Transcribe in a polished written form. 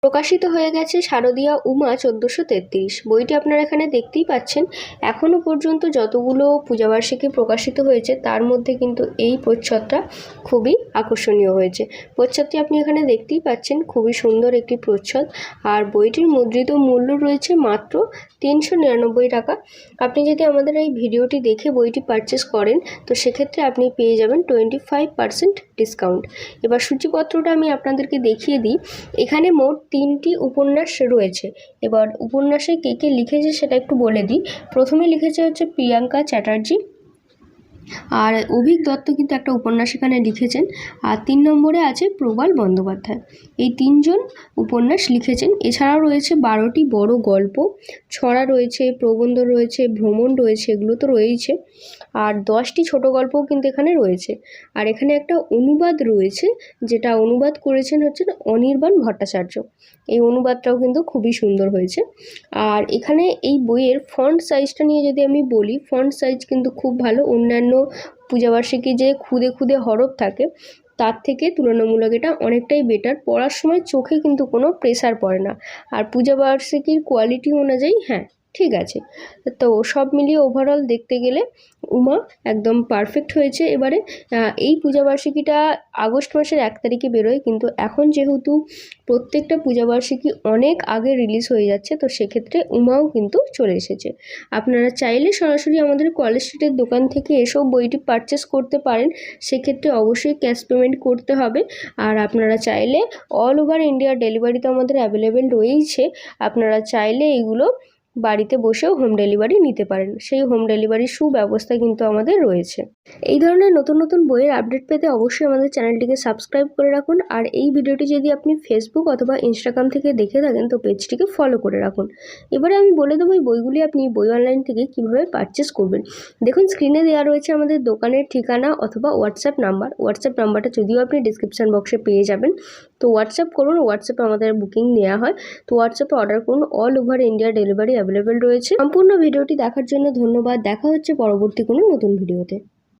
প্রকাশিত হয়ে গেছে শারদীয়া উমা 1433। বইটি আপনারা এখানে দেখতেই পাচ্ছেন। এখনও পর্যন্ত যতগুলো পূজাবার্ষিকী প্রকাশিত হয়েছে তার মধ্যে কিন্তু এই প্রচ্ছদটা খুবই আকর্ষণীয় হয়েছে। প্রচ্ছদটি আপনি এখানে দেখতেই পাচ্ছেন, খুবই সুন্দর একটি প্রচ্ছদ। আর বইটির মুদ্রিত মূল্য রয়েছে মাত্র 399 টাকা। আপনি যদি আমাদের এই ভিডিওটি দেখে বইটি পারচেস করেন তো সেক্ষেত্রে আপনি পেয়ে যাবেন 25% ডিসকাউন্ট। এবার সূচিপত্রটা আমি আপনাদেরকে দেখিয়ে দিই। এখানে মোট 3টি উপন্যাস রয়েছে। এবার উপন্যাসে কে কে লিখেছে সেটা একটু বলে দিই। প্রথমে লিখেছে হচ্ছে প্রিয়াঙ্কা চ্যাটার্জি, আর অভিক দত্ত কিন্তু একটা উপন্যাস এখানে লিখেছেন। আর 3 নম্বরে আছে প্রবাল বন্দ্যোপাধ্যায়। এই 3জন উপন্যাস লিখেছেন। এছাড়াও রয়েছে 12টি বড় গল্প, ছড়া রয়েছে, প্রবন্ধ রয়েছে, ভ্রমণ রয়েছে, এগুলো তো রয়েইছে। আর 10টি ছোট গল্পও কিন্তু এখানে রয়েছে। আর এখানে একটা অনুবাদ রয়েছে, যেটা অনুবাদ করেছেন হচ্ছে অনির্বাণ ভট্টাচার্য। এই অনুবাদটাও কিন্তু খুবই সুন্দর হয়েছে। আর এখানে এই বইয়ের ফন্ট সাইজটা নিয়ে যদি আমি বলি, ফন্ট সাইজ কিন্তু খুব ভালো। অন্যান্য পূজাবার্ষিকী যে খুদে খুদে হরফ থাকে তার থেকে তুলনামূলক এটা অনেকটাই বেটার। পড়ার সময় চোখে কিন্তু কোনো প্রেসার পড়ে না। আর পূজাবার্ষিকীর কোয়ালিটি অনুযায়ী ঠিক আছে। তো সব মিলিয়ে ওভারঅল দেখতে গেলে উমা একদম পারফেক্ট হয়েছে। এবারে এই পূজাবার্ষিকীটা আগস্ট মাসের 1 তারিখে বেরোয়, কিন্তু এখন যেহেতু প্রত্যেকটা পূজাবার্ষিকী অনেক আগে রিলিজ হয়ে যাচ্ছে, তো সেক্ষেত্রে উমাও কিন্তু চলে এসেছে। আপনারা চাইলে সরাসরি আমাদের কলেজ স্ট্রিটের দোকান থেকে এসব বইটি পারচেস করতে পারেন। সেক্ষেত্রে অবশ্যই ক্যাশ পেমেন্ট করতে হবে। আর আপনারা চাইলে অল ওভার ইন্ডিয়া ডেলিভারি তো আমাদের অ্যাভেলেবেল রয়েইছে। আপনারা চাইলে এগুলো বাড়িতে বসেও হোম ডেলিভারি নিতে পারেন। সেই হোম ডেলিভারির সুব্যবস্থা কিন্তু আমাদের রয়েছে। এই ধরনের নতুন নতুন বইয়ের আপডেট পেতে অবশ্যই আমাদের চ্যানেলটিকে সাবস্ক্রাইব করে রাখুন। আর এই ভিডিওটি যদি আপনি ফেসবুক অথবা ইনস্টাগ্রাম থেকে দেখে থাকেন তো পেজটিকে ফলো করে রাখুন। এবারে আমি বলে দেবো এই বইগুলি আপনি বই অনলাইন থেকে কীভাবে পারচেস করবেন। দেখুন, স্ক্রিনে দেওয়া রয়েছে আমাদের দোকানের ঠিকানা অথবা হোয়াটসঅ্যাপ নাম্বার। হোয়াটসঅ্যাপ নাম্বারটা যদিও আপনি ডিসক্রিপশান বক্সে পেয়ে যাবেন। তো হোয়াটসঅ্যাপ করুন, হোয়াটসঅ্যাপে আমাদের বুকিং নেওয়া হয়। তো হোয়াটসঅ্যাপে অর্ডার করুন, all over India delivery available রয়েছে। সম্পূর্ণ ভিডিওটি দেখার জন্য ধন্যবাদ। দেখা হচ্ছে পরবর্তী কোনো নতুন ভিডিওতে।